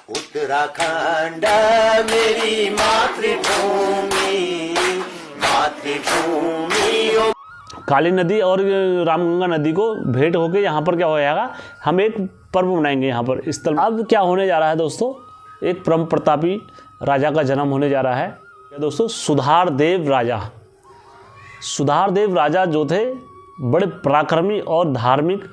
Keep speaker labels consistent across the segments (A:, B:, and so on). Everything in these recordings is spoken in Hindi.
A: उत्तराखंड मेरी मातृभूमि, मातृभूमि।
B: काली नदी और रामगंगा नदी को भेंट होके यहाँ पर क्या हो जाएगा, हम एक पर्व मनाएंगे यहाँ पर इस स्थल। अब क्या होने जा रहा है दोस्तों, एक परम प्रतापी राजा का जन्म होने जा रहा है दोस्तों। सुधारदेव राजा, सुधारदेव राजा जो थे बड़े पराक्रमी और धार्मिक।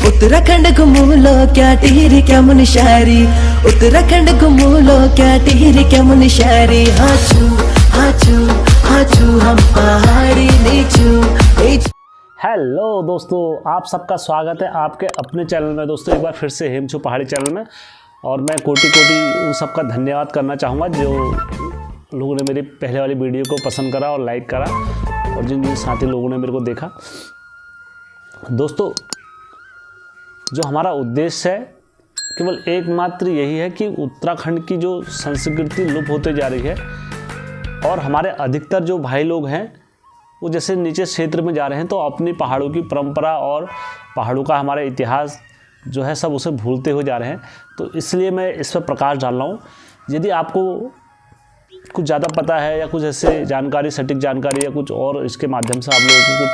C: उत्तराखंड घूमूलो क्या टिहरी क्या मुनशारी, उत्तराखंड घूमूलो क्या टिहरी क्या मुनशारी। हाचू हाचू हाचू हम पहाड़ी नीचू।
B: हेलो दोस्तों, आप सबका स्वागत है आपके अपने चैनल में दोस्तों, एक बार फिर से हेमचू पहाड़ी चैनल में। और मैं कोटि कोटि उन सबका धन्यवाद करना चाहूँगा जो लोगों ने मेरी पहले वाली वीडियो को पसंद करा और लाइक करा, और जिन जिन साथी लोगों ने मेरे को देखा। दोस्तों, जो हमारा उद्देश्य है केवल एकमात्र यही है कि उत्तराखंड की जो संस्कृति लुप्त होते जा रही है, और हमारे अधिकतर जो भाई लोग हैं वो जैसे नीचे क्षेत्र में जा रहे हैं तो अपनी पहाड़ों की परंपरा और पहाड़ों का हमारा इतिहास जो है सब उसे भूलते हुए जा रहे हैं। तो इसलिए मैं इस पर प्रकाश डाल रहा हूँ। यदि आपको कुछ ज़्यादा पता है या कुछ ऐसे जानकारी, सटीक जानकारी या कुछ और इसके माध्यम से आप लोगों को कुछ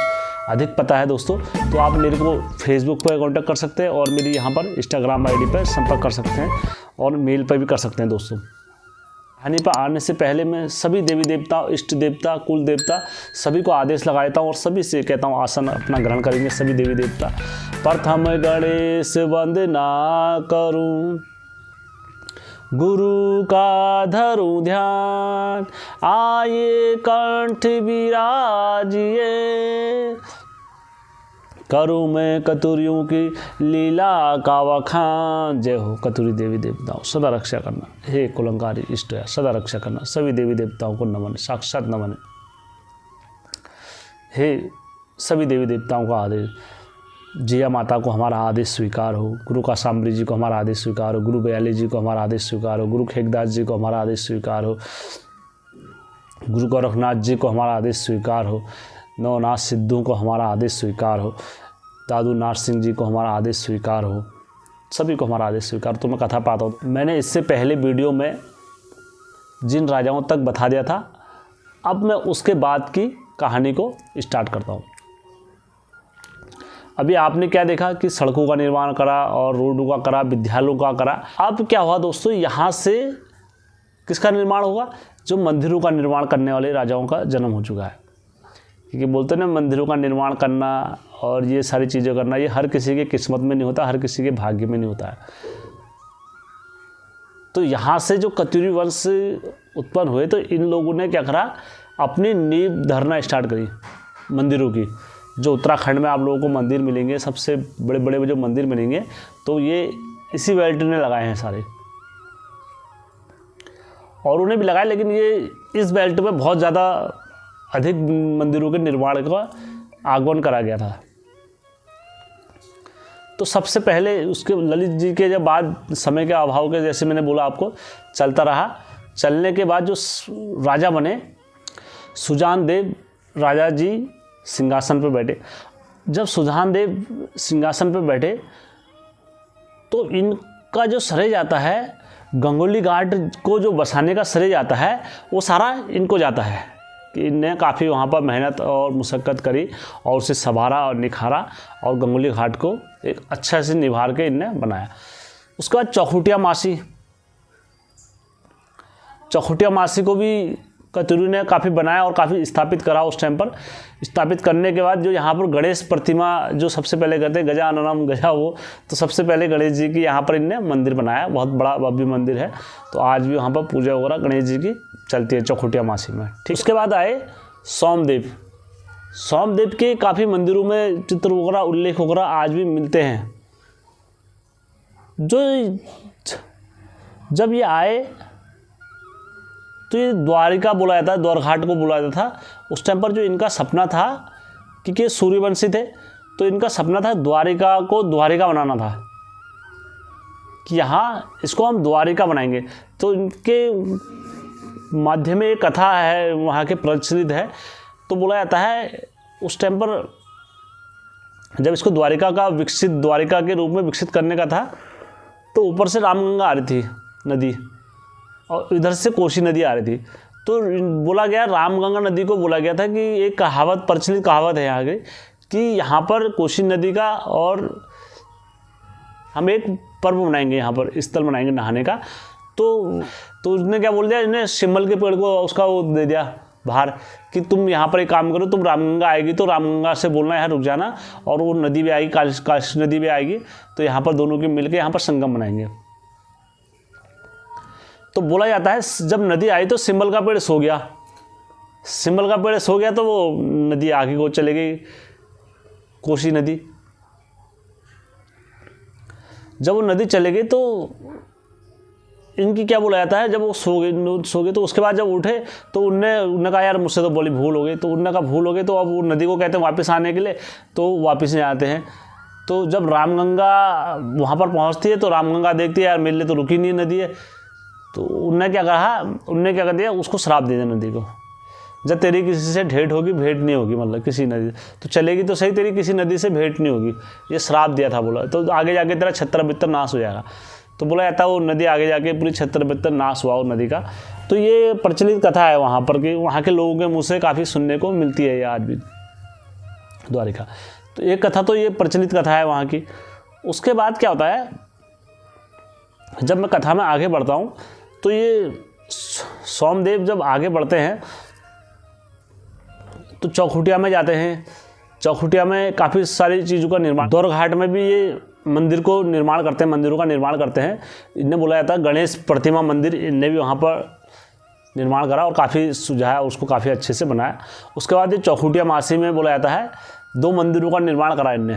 B: अधिक पता है दोस्तों, तो आप मेरे को फेसबुक पर कॉन्टैक्ट कर सकते हैं, और मेरी यहाँ पर इंस्टाग्राम आईडी पर संपर्क कर सकते हैं, और मेल पर भी कर सकते हैं दोस्तों। कहानी पर आने से पहले मैं सभी देवी देवता, इष्ट देवता, कुल देवता सभी को आदेश लगा देता हूँ और सभी से कहता हूँ आसन अपना ग्रहण करेंगे सभी देवी देवता। प्रथम गणेश वंदना करूँ, गुरु का धरूं ध्यान, आये कंठ विराजिए, करूँ मैं कतुरियों की लीला का वखान। जय हो कतुरी देवी देवताओं, सदा रक्षा करना। हे कुलंकारी इष्ट है, सदा रक्षा करना। सभी देवी देवताओं को नमन, साक्षात नमन। हे सभी देवी देवताओं का आदेश, जिया माता को हमारा आदेश स्वीकार हो, गुरु का सांबरी जी को हमारा आदेश स्वीकार हो, गुरु बयाली जी को हमारा आदेश स्वीकार हो, गुरु खेगदास जी को हमारा आदेश स्वीकार हो, गुरु गोरखनाथ जी को हमारा आदेश स्वीकार हो, नवनाथ सिद्धू को हमारा आदेश स्वीकार हो, दादू नाथ सिंह जी को हमारा आदेश स्वीकार हो, सभी को हमारा आदेश स्वीकार। तो मैं कथा पाता हूँ। मैंने इससे पहले वीडियो में जिन राजाओं तक बता दिया था, अब मैं उसके बाद की कहानी को स्टार्ट करता हूँ। अभी आपने क्या देखा कि सड़कों का निर्माण करा और रोडों का करा, विद्यालयों का करा। अब क्या हुआ दोस्तों, यहाँ से किसका निर्माण होगा, जो मंदिरों का निर्माण करने वाले राजाओं का जन्म हो चुका है। क्योंकि बोलते हैं ना, मंदिरों का निर्माण करना और ये सारी चीज़ें करना, ये हर किसी के किस्मत में नहीं होता, हर किसी के भाग्य में नहीं होता है। तो यहाँ से जो कतुरी वंश उत्पन्न हुए, तो इन लोगों ने क्या करा, अपनी नींव धरना स्टार्ट करी मंदिरों की। जो उत्तराखंड में आप लोगों को मंदिर मिलेंगे, सबसे बड़े बड़े जो मंदिर मिलेंगे, तो ये इसी बेल्ट ने लगाए हैं सारे, और उन्हें भी लगाए, लेकिन ये इस बेल्ट में बहुत ज़्यादा अधिक मंदिरों के निर्माण का आगमन करा गया था। तो सबसे पहले उसके ललित जी के जब बाद समय के अभाव के, जैसे मैंने बोला आपको, चलता रहा। चलने के बाद जो राजा बने, सुजान देव राजा जी सिंहासन पर बैठे। जब सुजान देव सिंहासन पर बैठे तो इनका जो श्रेय जाता है, गंगोली घाट को जो बसाने का श्रेय जाता है, वो सारा इनको जाता है कि इनने काफ़ी वहाँ पर मेहनत और मुशक्क़त करी और उसे संवारा और निखारा, और गंगोली घाट को एक अच्छा से निभार के इनने बनाया। उसके बाद चौखुटिया मासी को भी कतुरी ने काफ़ी बनाया और काफ़ी स्थापित करा। उस टाइम पर स्थापित करने के बाद जो यहाँ पर गणेश प्रतिमा जो सबसे पहले करते, गजाननम गजा, वो तो सबसे पहले गणेश जी की यहाँ पर इनने मंदिर बनाया। बहुत बड़ा भव्य मंदिर है, तो आज भी वहाँ पर पूजा वगैरह गणेश जी की चलती है चौखुटिया मासी में। ठीक, उसके बाद आए सोमदेव के काफ़ी मंदिरों में चित्र वगैरह, उल्लेख वगैरह आज भी मिलते हैं। जो जब ये आए तो ये द्वारिका बुलाया था, द्वारघाट को बुलाया था। उस टाइम पर जो इनका सपना था, क्योंकि सूर्यवंशी थे, तो इनका सपना था द्वारिका को द्वारिका बनाना था, कि यहाँ इसको हम द्वारिका बनाएंगे। तो इनके माध्यम में एक कथा है वहाँ के प्रचलित है। तो बोला जाता है उस टाइम पर जब इसको द्वारिका के रूप में विकसित करने का था, तो तो ऊपर से रामगंगा आ रही थी नदी और इधर से कोसी नदी आ रही थी। तो बोला गया, रामगंगा नदी को बोला गया था कि एक कहावत, प्रचलित कहावत है यहाँ की, कि यहाँ पर कोसी नदी का और हम एक पर्व मनाएंगे, यहाँ पर स्थल बनाएंगे नहाने का। तो उसने क्या बोल दिया, इन्हें शिमल के पेड़ को उसका वो दे दिया बाहर कि तुम यहाँ पर एक काम करो, तुम रामगंगा आएगी तो रामगंगा से बोलना यहाँ रुक जाना, और वो नदी भी आएगी, काशी नदी भी आएगी, तो यहाँ पर दोनों के मिलकर यहाँ पर संगम बनाएंगे। तो बोला जाता है जब नदी आई तो सिंबल का पेड़ सो गया। सिंबल का पेड़ सो गया तो वो नदी आगे को चले गई, कोसी नदी। जब वो नदी चले गई तो इनकी क्या बोला जाता है, जब वो सो गए तो उसके बाद जब उठे तो उनने कहा यार मुझसे तो बोली भूल हो गई। तो उनने कहा भूल हो गई, तो अब वो नदी को कहते हैं वापस आने के लिए, तो वापस नहीं आते हैं। तो जब रामगंगा वहाँ पर पहुँचती है तो रामगंगा देखती है यार मेरे लिए तो रुकी नहीं नदी है। तो उनने क्या कर दिया, उसको श्राप दे दिया नदी को, जब तेरी किसी से भेंट होगी, भेंट नहीं होगी, मतलब किसी नदी तो चलेगी तो सही, तेरी किसी नदी से भेंट नहीं होगी, ये श्राप दिया था। बोला तो आगे जाके तेरा छत्र बित्र नाश हो जाएगा। तो बोला जाता है वो नदी आगे जाके पूरी छत्र बित्र नाश हुआ वो नदी का। तो ये प्रचलित कथा है वहाँ पर कि वहाँ के लोगों के मुँह से काफ़ी सुनने को मिलती है ये आज भी, द्वारिका। तो एक कथा तो ये प्रचलित कथा है वहाँ की। उसके बाद क्या होता है, जब मैं कथा में आगे बढ़ता हूँ तो ये सोमदेव जब आगे बढ़ते हैं तो चौखुटिया में जाते हैं। चौखुटिया में काफ़ी सारी चीज़ों का निर्माण, दौर घाट में भी ये मंदिरों का निर्माण करते हैं। इन्हें बोला जाता है गणेश प्रतिमा मंदिर, इनने भी वहाँ पर निर्माण करा और काफ़ी सुझाया, उसको काफ़ी अच्छे से बनाया। उसके बाद ये चौखुटिया मासी में बोला जाता है 2 मंदिरों का निर्माण करा इनने।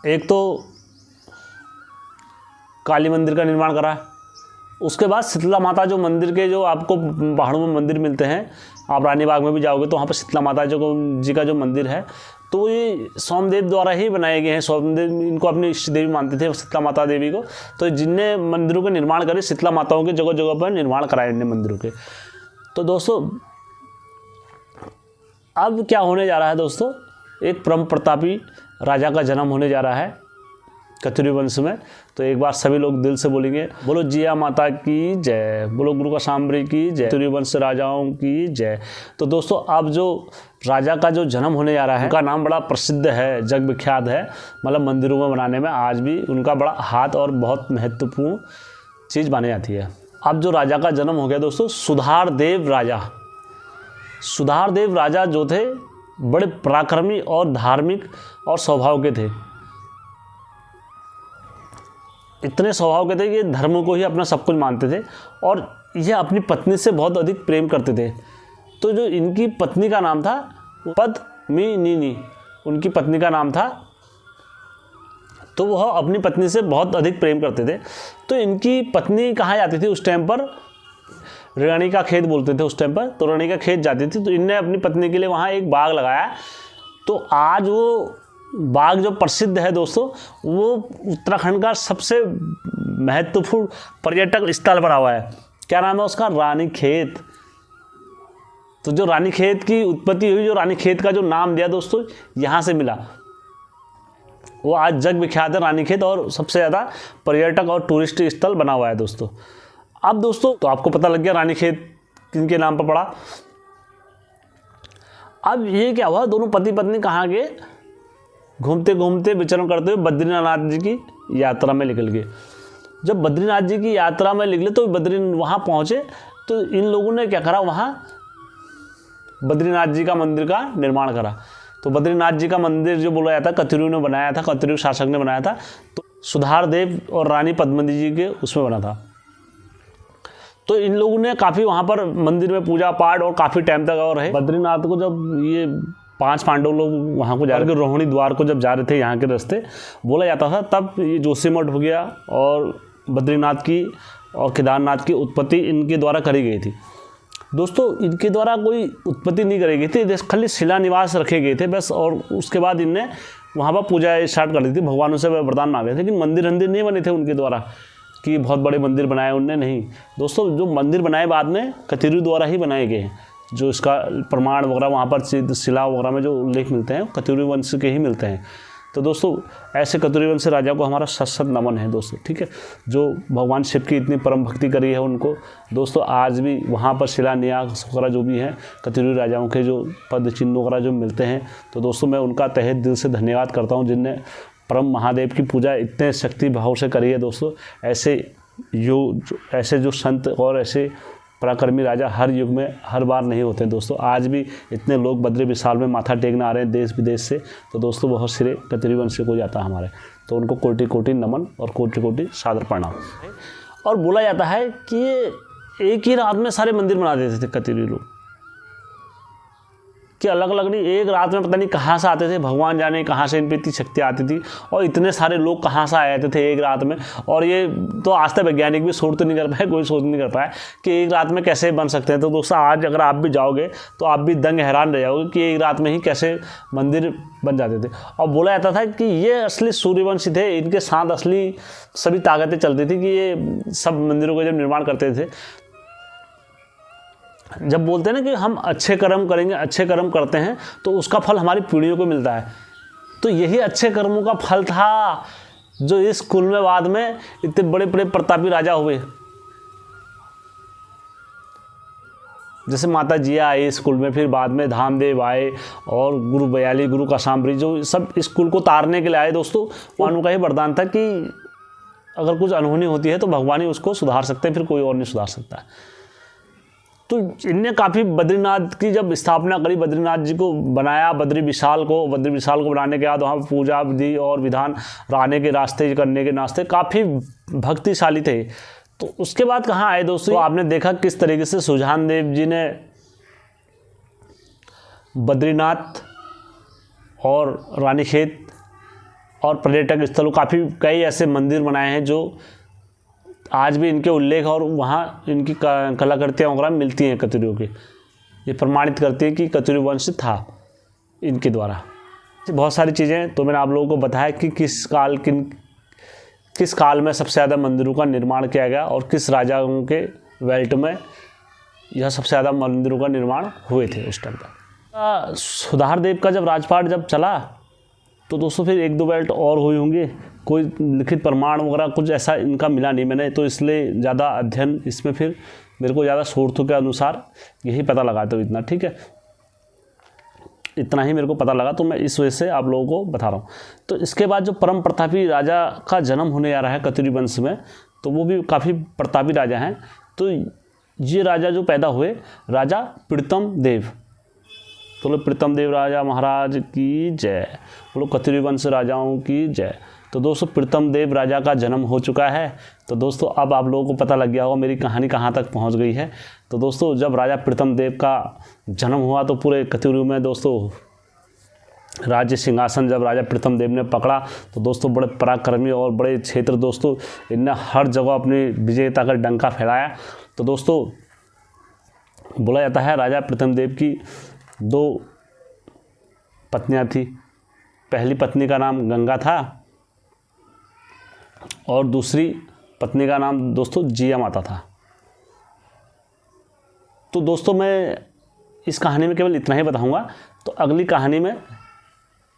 B: एक तो काली मंदिर का निर्माण करा, उसके बाद शीतला माता जो मंदिर के, जो आपको पहाड़ों में मंदिर मिलते हैं, आप रानी बाग में भी जाओगे तो वहाँ पर शीतला माता जी का जो मंदिर है, तो ये सोमदेव द्वारा ही बनाए गए हैं। सोमदेव इनको अपनी इष्ट देवी मानते थे, शीतला माता देवी को। तो जिनने मंदिरों के निर्माण करे, शीतला माताओं के जगह जगह पर निर्माण कराए इनने मंदिरों के। तो दोस्तों अब क्या होने जा रहा है दोस्तों, एक परम प्रतापी राजा का जन्म होने जा रहा है कत्यूरी वंश में। तो एक बार सभी लोग दिल से बोलेंगे, बोलो जिया माता की जय, बोलो गुरु का सांबरी की जय, कत्यूरी वंश राजाओं की जय। तो दोस्तों अब जो राजा का जो जन्म होने जा रहा है, उनका नाम बड़ा प्रसिद्ध है, जग विख्यात है, मतलब मंदिरों में बनाने में आज भी उनका बड़ा हाथ और बहुत महत्वपूर्ण चीज़ मानी जाती है। अब जो राजा का जन्म हो गया दोस्तों, सुधारदेव राजा जो थे बड़े पराक्रमी और धार्मिक और स्वभाव के थे। इतने स्वभाव के थे कि धर्म को ही अपना सब कुछ मानते थे और यह अपनी पत्नी से बहुत अधिक प्रेम करते थे। तो जो इनकी पत्नी का नाम था पद्मिनी, उनकी पत्नी का नाम था, तो वह अपनी पत्नी से बहुत अधिक प्रेम करते थे। तो इनकी पत्नी कहाँ जाती थी उस टाइम पर, रानी का खेत बोलते थे उस टाइम पर, तो रानी का खेत जाती थी। तो इनने अपनी पत्नी के लिए वहाँ एक बाग लगाया। तो आज वो बाग जो प्रसिद्ध है दोस्तों, वो उत्तराखंड का सबसे महत्वपूर्ण पर्यटक स्थल बना हुआ है। क्या नाम है उसका, रानी खेत। तो जो रानी खेत की उत्पत्ति हुई, जो रानी खेत का जो नाम दिया दोस्तों, यहाँ से मिला। वो आज जग विख्यात है रानी खेत और सबसे ज़्यादा पर्यटक और टूरिस्ट स्थल बना हुआ है दोस्तों। अब दोस्तों तो आपको पता लग गया रानी खेत किनके नाम पर पड़ा। अब ये क्या हुआ, दोनों पति पत्नी कहाँ गए, घूमते घूमते विचरण करते हुए बद्रीनाथ जी की यात्रा में निकल गए। जब बद्रीनाथ जी की यात्रा में निकले तो वहाँ पहुँचे तो इन लोगों ने क्या करा, वहाँ बद्रीनाथ जी का मंदिर का निर्माण करा। तो बद्रीनाथ जी का मंदिर जो बोला जाता है कत्यूरी ने बनाया था, कत्यूरी शासक ने बनाया था। तो सुधारदेव और रानी पद्मिनी जी के उसमें बना था। तो इन लोगों ने काफ़ी वहाँ पर मंदिर में पूजा पाठ और काफ़ी टाइम तक और रहे। बद्रीनाथ को जब ये 5 पांडव लोग वहाँ को जा रहे थे, रोहिणी द्वार को जब जा रहे थे यहाँ के रास्ते, बोला जाता था, तब ये जोशीमठ हो गया और बद्रीनाथ की और केदारनाथ की उत्पत्ति इनके द्वारा करी गई थी। दोस्तों इनके द्वारा कोई उत्पत्ति नहीं करी गई थी, खाली शिलान्यास रखे गए थे बस। और उसके बाद इनने वहाँ पर पूजा स्टार्ट कर दी थी, भगवानों से वरदान मांगे थे। लेकिन मंदिर नहीं बने थे उनके द्वारा कि बहुत बड़े मंदिर बनाए उनने, नहीं दोस्तों। जो मंदिर बनाए बाद में कत्यूरी द्वारा ही बनाए गए हैं। जो इसका प्रमाण वगैरह वहाँ पर शिला वगैरह में जो उल्लेख मिलते हैं कत्यूरी वंश के ही मिलते हैं। तो दोस्तों ऐसे कतुरी वंश राजा को हमारा सत नमन है दोस्तों, ठीक है। जो भगवान शिव की इतनी परम भक्ति करी है उनको दोस्तों, आज भी वहाँ पर शिलान्यास वगैरह जो भी हैं कतुरी राजाओं के जो पद चिन्ह वगैरह जो मिलते हैं, तो दोस्तों मैं उनका तहे दिल से धन्यवाद करता हूँ जिनने परम महादेव की पूजा इतने शक्ति भाव से करी है दोस्तों। ऐसे जो संत और ऐसे पराक्रमी राजा हर युग में हर बार नहीं होते दोस्तों। आज भी इतने लोग बद्री विशाल में माथा टेकने आ रहे हैं देश विदेश से, तो दोस्तों बहुत श्रेय कतुरी वंश को जाता है हमारे, तो उनको कोटि कोटि नमन और कोटि कोटि सादर प्रणाम। और बोला जाता है कि ये एक ही रात में सारे मंदिर बना देते थे कतुरी लोग, कि अलग अलग नहीं, एक रात में पता नहीं कहाँ से आते थे, भगवान जाने कहाँ से इन पर इतनी शक्ति आती थी और इतने सारे लोग कहाँ से आए थे एक रात में। और ये तो आज तक वैज्ञानिक भी सोच तो नहीं कर पाए, कोई सोच नहीं कर पाया कि एक रात में कैसे बन सकते हैं। तो दोस्तों आज अगर आप भी जाओगे तो आप भी दंग हैरान रह जाओगे कि एक रात में ही कैसे मंदिर बन जाते थे। और बोला जाता था कि ये असली सूर्यवंशी थे, इनके साथ असली सभी ताकतें चलती थी कि ये सब मंदिरों को जब निर्माण करते थे, जब बोलते हैं ना कि हम अच्छे कर्म करेंगे, अच्छे कर्म करते हैं तो उसका फल हमारी पीढ़ियों को मिलता है, तो यही अच्छे कर्मों का फल था जो इस कुल में बाद में इतने बड़े बड़े प्रतापी राजा हुए। जैसे माता जिया आई इस कुल में, फिर बाद में धामदेव आए और गुरु बयाली, गुरु काशाम्बरी, जो सब इस कुल को तारने के लिए आए दोस्तों। भगवान का ही वरदान था कि अगर कुछ अनहोनी होती है तो भगवान ही उसको सुधार सकते हैं, फिर कोई और नहीं सुधार सकता है। तो इनने काफ़ी बद्रीनाथ की जब स्थापना करी, बद्रीनाथ जी को बनाया, बद्री विशाल को बनाने के बाद वहाँ पूजा विधि और विधान, रहने के रास्ते, करने के नाश्ते काफ़ी भक्तिशाली थे। तो उसके बाद कहाँ आए दोस्तों, तो आपने देखा किस तरीके से सुजान देव जी ने बद्रीनाथ और रानीखेत और पर्यटक स्थलों काफ़ी कई ऐसे मंदिर बनाए हैं जो आज भी इनके उल्लेख और वहाँ इनकी कलाकृतियाँ वगैरह मिलती हैं कतुरियों की। ये प्रमाणित करती है कि कतुरी वंश था इनके द्वारा। बहुत सारी चीज़ें तो मैंने आप लोगों को बताया कि किस काल में सबसे ज़्यादा मंदिरों का निर्माण किया गया और किस राजाओं के बेल्ट में यह सबसे ज़्यादा मंदिरों का निर्माण हुए थे उस टाइम पर। सुधारदेव का जब राजपाट जब चला तो दोस्तों फिर एक दो बेल्ट और हुई होंगी, कोई लिखित प्रमाण वगैरह कुछ ऐसा इनका मिला नहीं मैंने, तो इसलिए ज़्यादा अध्ययन इसमें फिर मेरे को ज़्यादा सोर्सों के अनुसार यही पता लगा, तो इतना ठीक है, इतना ही मेरे को पता लगा, तो मैं इस वजह से आप लोगों को बता रहा हूँ। तो इसके बाद जो परम प्रतापी राजा का जन्म होने जा रहा है कतुरी वंश में, तो वो भी काफ़ी प्रतापी राजा हैं। तो ये राजा जो पैदा हुए, राजा प्रीतम देव, तो बोलो प्रीतम देव राजा महाराज की जय, बोलो कतुरी वंश राजाओं की जय। तो दोस्तों प्रीतम देव राजा का जन्म हो चुका है। तो दोस्तों अब आप लोगों को पता लग गया होगा मेरी कहानी कहाँ तक पहुँच गई है। तो दोस्तों जब राजा प्रीतम देव का जन्म हुआ तो पूरे कतुरी में दोस्तों राज्य सिंहासन जब राजा प्रीतम देव ने पकड़ा, तो दोस्तों बड़े पराक्रमी और बड़े क्षेत्र दोस्तों इनने हर जगह अपनी विजेता का डंका फैलाया। तो दोस्तों बोला जाता है राजा प्रीतम देव की 2 पत्नियां थी। पहली पत्नी का नाम गंगा था और दूसरी पत्नी का नाम दोस्तों जिया माता था। तो दोस्तों मैं इस कहानी में केवल इतना ही बताऊंगा, तो अगली कहानी में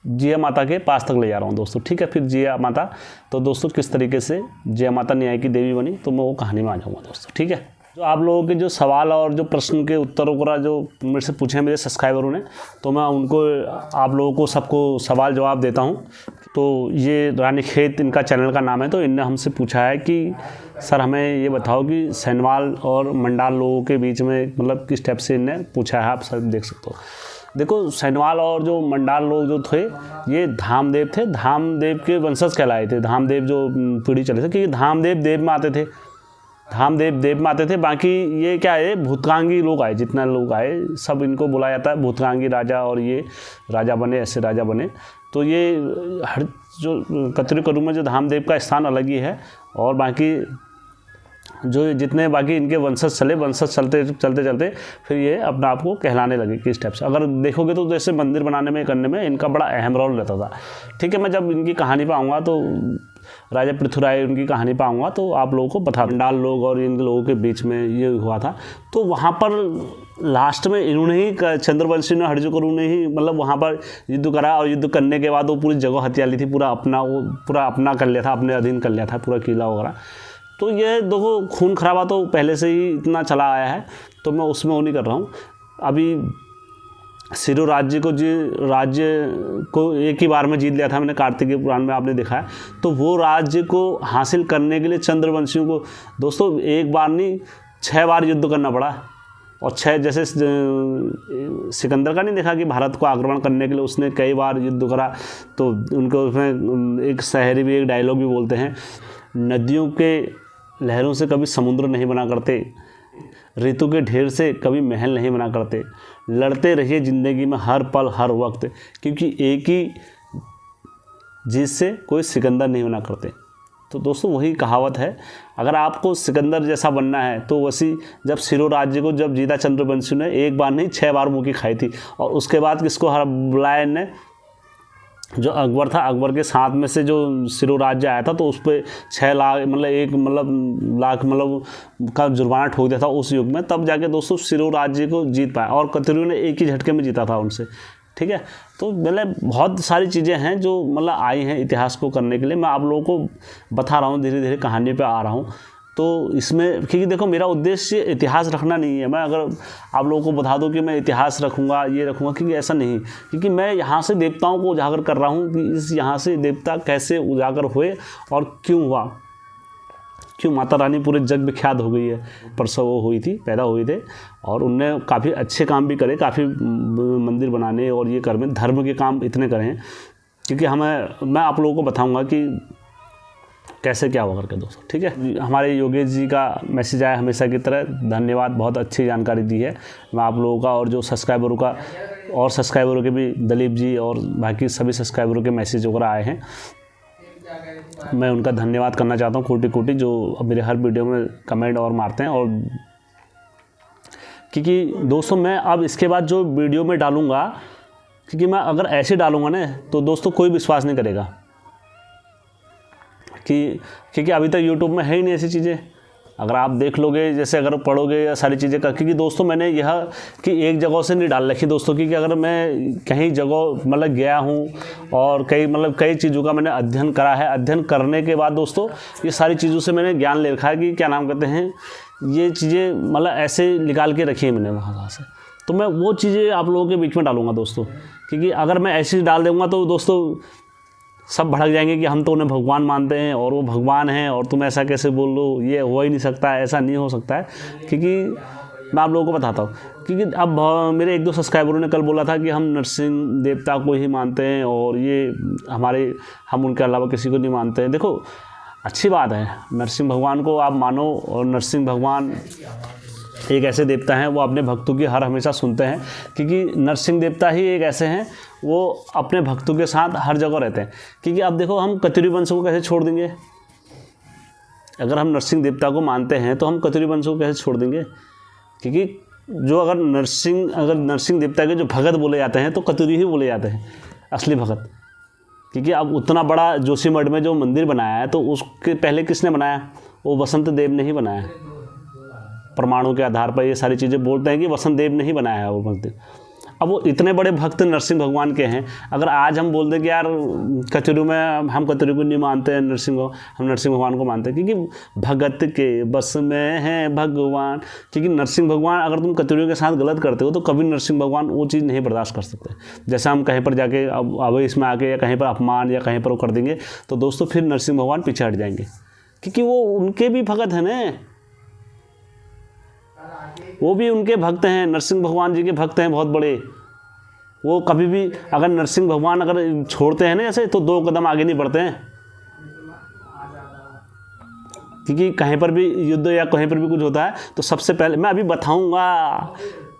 B: जिया माता के पास तक ले जा रहा हूँ दोस्तों, ठीक है। फिर जिया माता, तो दोस्तों किस तरीके से जिया माता न्याय की देवी बनी, तो मैं वो कहानी में आ जाऊँगा दोस्तों, ठीक है। जो आप लोगों के जो सवाल और जो प्रश्न के उत्तरों को जो मेरे से पूछे हैं मेरे सब्सक्राइबरों ने, तो मैं उनको आप लोगों को सबको सवाल जवाब देता हूं। तो ये रानीखेत इनका चैनल का नाम है। तो इनने हमसे पूछा है कि सर हमें ये बताओ कि सैनवाल और मंडाल लोगों के बीच में मतलब किस टाइप से इनने पूछा है, आप सब देख सकते हो। देखो सैनवाल और जो मंडाल लोग जो थे ये धामदेव थे, धामदेव के वंशज कहलाए थे। धामदेव जो पीढ़ी चले थे क्योंकि धामदेव देव में आते थे, धामदेव देव में आते थे। बाकी ये क्या है भूतकांगी लोग आए, जितना लोग आए सब इनको बुलाया जाता है भूतकांगी राजा, और ये राजा बने, ऐसे राजा बने। तो ये हर जो कतुरी करू में जो धामदेव का स्थान अलग ही है, और बाकी जो जितने बाकी इनके वंशज चले, वंशज चलते चलते चलते फिर ये अपने आप को कहलाने लगे किस टाइप से। अगर देखोगे तो जैसे मंदिर बनाने में करने में इनका बड़ा अहम रोल रहता था, ठीक है। मैं जब इनकी कहानी पे आऊँगा तो राजा पृथ्वीराज उनकी कहानी पाऊँगा तो आप लोगों को बता। मंडाल लोग और इन लोगों के बीच में ये हुआ था। तो वहाँ पर लास्ट में इन्होंने ही चंद्रवंशी ने हर्जुकरू ने ही मतलब वहाँ पर युद्ध करा और युद्ध करने के बाद वो पूरी जगह हथिया ली थी, पूरा अपना कर लिया था, अपने अधीन कर लिया था पूरा किला वगैरह। तो ये देखो खून खराबा तो पहले से ही इतना चला आया है, तो मैं उसमें वो नहीं कर रहा हूँ। अभी सिरो राज्य को एक ही बार में जीत लिया था मैंने, कार्तिकेय पुराण में आपने देखा है। तो वो राज्य को हासिल करने के लिए चंद्रवंशियों को दोस्तों एक बार नहीं 6 बार युद्ध करना पड़ा। और 6 जैसे सिकंदर का नहीं देखा कि भारत को आक्रमण करने के लिए उसने कई बार युद्ध करा। तो उनको उसमें एक शायरी भी, एक डायलॉग भी बोलते हैं, नदियों के लहरों से कभी समुद्र नहीं बना करते, ऋतु के ढेर से कभी महल नहीं बना करते, लड़ते रहिए ज़िंदगी में हर पल हर वक्त, क्योंकि एक ही जीत से कोई सिकंदर नहीं बना करते। तो दोस्तों वही कहावत है, अगर आपको सिकंदर जैसा बनना है तो वैसी जब सिरो राज्य को जब जीता चंद्रवंशी ने, एक बार नहीं 6 बार मुँह की खाई थी। और उसके बाद किसको बुलाया ने, जो अकबर था, अकबर के साथ में से जो सिरो राज्य आया था तो उस पर 6 लाख लाख का जुर्माना ठोक दिया था उस युग में। तब जाके दोस्तों सिरो राज्य को जीत पाया और कतरियों ने एक ही झटके में जीता था उनसे। ठीक है, तो मतलब बहुत सारी चीज़ें हैं जो मतलब आई हैं इतिहास को करने के लिए। मैं आप लोगों को बता रहा हूँ, धीरे धीरे कहानी पे आ रहा हूँ। तो इसमें क्योंकि देखो मेरा उद्देश्य इतिहास रखना नहीं है, मैं अगर आप लोगों को बता दूं कि मैं इतिहास रखूँगा ये रखूँगा, क्योंकि ऐसा नहीं, क्योंकि मैं यहाँ से देवताओं को उजागर कर रहा हूँ कि इस यहाँ से देवता कैसे उजागर हुए और क्यों हुआ, क्यों माता रानी पूरे जग विख्यात हो गई है। प्रसव हुई थी, पैदा हुए थे और उनने काफ़ी अच्छे काम भी करे, काफ़ी मंदिर बनाने और ये कर में धर्म के काम इतने करे हैं। क्योंकि मैं आप लोगों को बताऊँगा कि कैसे क्या हुआ करके दोस्तों। ठीक है, हमारे योगेश जी का मैसेज आया हमेशा की तरह, धन्यवाद, बहुत अच्छी जानकारी दी है। मैं आप लोगों का और जो सब्सक्राइबरों का और सब्सक्राइबरों के भी, दलीप जी और बाकी सभी सब्सक्राइबरों के मैसेज वगैरह आए हैं, मैं उनका धन्यवाद करना चाहता हूँ कोटि कोटि, जो मेरे हर वीडियो में कमेंट और मारते हैं। और क्योंकि दोस्तों मैं अब इसके बाद जो वीडियो में डालूँगा, क्योंकि मैं अगर ऐसे डालूँगा ना तो दोस्तों कोई विश्वास नहीं करेगा, क्योंकि अभी तक यूट्यूब में है ही नहीं ऐसी चीज़ें। अगर आप देख लोगे, जैसे अगर पढ़ोगे या सारी चीज़ें का, क्योंकि दोस्तों मैंने यह कि एक जगह से नहीं डाल रखी दोस्तों, क्योंकि अगर मैं कहीं जगह मतलब गया हूँ और कई चीज़ों का मैंने अध्ययन करा है, अध्ययन करने के बाद दोस्तों ये सारी चीज़ों से मैंने ज्ञान ले रखा है कि क्या नाम कहते हैं, ये चीज़ें मतलब ऐसे निकाल के रखी है मैंने वहाँ से। तो मैं वो चीज़ें आप लोगों के बीच में डालूँगा दोस्तों, क्योंकि अगर मैं ऐसे ही डाल दूँगा तो दोस्तों सब भड़क जाएंगे कि हम तो उन्हें भगवान मानते हैं और वो भगवान हैं और तुम ऐसा कैसे बोल लो, ये हो ही नहीं सकता है, ऐसा नहीं हो सकता है। क्योंकि मैं आप लोगों को बताता हूँ, क्योंकि अब मेरे 1-2 सब्सक्राइबरों ने कल बोला था कि हम नरसिंह देवता को ही मानते हैं और ये हम उनके अलावा किसी को नहीं मानते हैं। देखो अच्छी बात है, नरसिंह भगवान को आप मानो, और नरसिंह भगवान एक ऐसे देवता हैं वो अपने भक्तों की हर हमेशा सुनते हैं, क्योंकि नरसिंह देवता ही एक ऐसे हैं वो अपने भक्तों के साथ हर जगह रहते हैं। क्योंकि अब देखो हम कतरी वंश को कैसे छोड़ देंगे, अगर हम नरसिंह देवता को मानते हैं तो हम कतरी वंश को कैसे छोड़ देंगे। क्योंकि जो अगर नरसिंह देवता के जो भगत बोले जाते हैं तो कतरी ही बोले जाते हैं, असली भगत। क्योंकि अब उतना बड़ा जोशीमठ में जो मंदिर बनाया है तो उसके पहले किसने बनाया, वो वसंत देव ने ही बनाया। प्रमाणों के आधार पर ये सारी चीज़ें बोलते हैं कि वसंत देव ने ही बनाया है वो मंदिर। अब वो इतने बड़े भक्त नरसिंह भगवान के हैं, अगर आज हम बोल दें कि यार कचरू में हम कचरू को नहीं मानते हैं, हम नरसिंह भगवान को मानते हैं, क्योंकि भगत के बस में है भगवान। क्योंकि नरसिंह भगवान, अगर तुम कचरियों के साथ गलत करते हो तो कभी नरसिंह भगवान वो चीज़ नहीं बर्दाश्त कर सकते। जैसे हम कहीं पर जाके अब इसमें आके या कहीं पर अपमान या कहीं पर वो कर देंगे तो दोस्तों फिर नरसिंह भगवान पीछे हट जाएंगे, क्योंकि वो उनके भी भगत हैं ना, वो भी उनके भक्त हैं, नरसिंह भगवान जी के भक्त हैं बहुत बड़े। वो कभी भी अगर नरसिंह भगवान अगर छोड़ते हैं ना ऐसे तो 2 कदम आगे नहीं बढ़ते हैं। क्योंकि कहीं पर भी युद्ध या कहीं पर भी कुछ होता है तो सबसे पहले मैं अभी बताऊंगा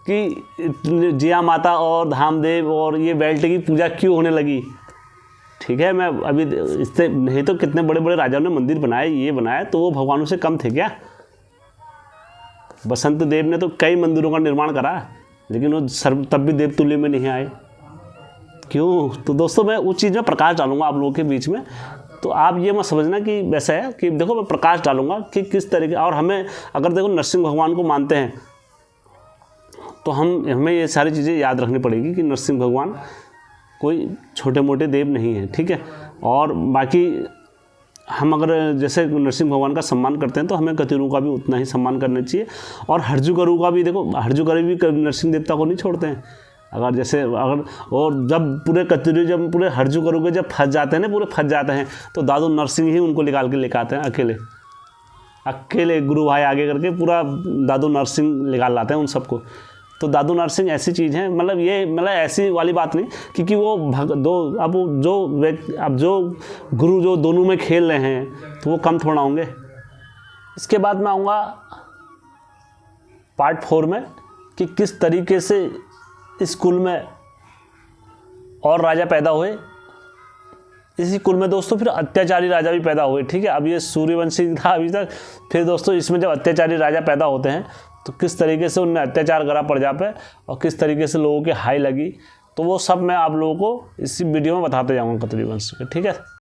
B: कि जिया माता और धामदेव और ये बेल्ट की पूजा क्यों होने लगी। ठीक है, मैं अभी इससे नहीं तो कितने बड़े बड़े राजाओं ने मंदिर बनाए, ये बनाए, तो वो भगवानों से कम थे क्या। बसंत देव ने तो कई मंदिरों का निर्माण करा, लेकिन वो तब भी देवतुल्य में नहीं आए, क्यों। तो दोस्तों मैं उस चीज़ में प्रकाश डालूंगा आप लोगों के बीच में, तो आप ये मत समझना कि वैसा है कि देखो मैं प्रकाश डालूंगा कि किस तरीके। और हमें अगर देखो नरसिंह भगवान को मानते हैं तो हमें ये सारी चीज़ें याद रखनी पड़ेगी कि नरसिंह भगवान कोई छोटे मोटे देव नहीं है, ठीक है। और बाकी हम अगर जैसे नरसिंह भगवान का सम्मान करते हैं तो हमें कतिरू का भी उतना ही सम्मान करना चाहिए। और हरजू का भी, देखो हरजू भी नरसिंह देवता को नहीं छोड़ते हैं। अगर जैसे और जब पूरे कतिरू, जब पूरे हरजू के जब फंस जाते हैं ना, पूरे फंस जाते हैं, तो दादू नरसिंह ही उनको निकाल के लेकर आते हैं। अकेले गुरु भाई आगे करके पूरा दादू नरसिंह निकाल लाते हैं उन सबको। तो दादू नरसिंह ऐसी चीज़ है, मतलब ऐसी वाली बात नहीं, क्योंकि वो अब जो गुरु जो दोनों में खेल रहे हैं तो वो कम थोड़ा होंगे। इसके बाद मैं आऊँगा पार्ट 4 में कि किस तरीके से स्कूल में और राजा पैदा हुए। इसी कुल में दोस्तों फिर अत्याचारी राजा भी पैदा हुए, ठीक है। अब ये सूर्यवंशी था अभी तक, फिर दोस्तों इसमें जब अत्याचारी राजा पैदा होते हैं तो किस तरीके से उनने अत्याचार करा प्रजा पे और किस तरीके से लोगों की हाई लगी, तो वो सब मैं आप लोगों को इसी वीडियो में बताते जाऊँगा कतरी वंश के, ठीक है।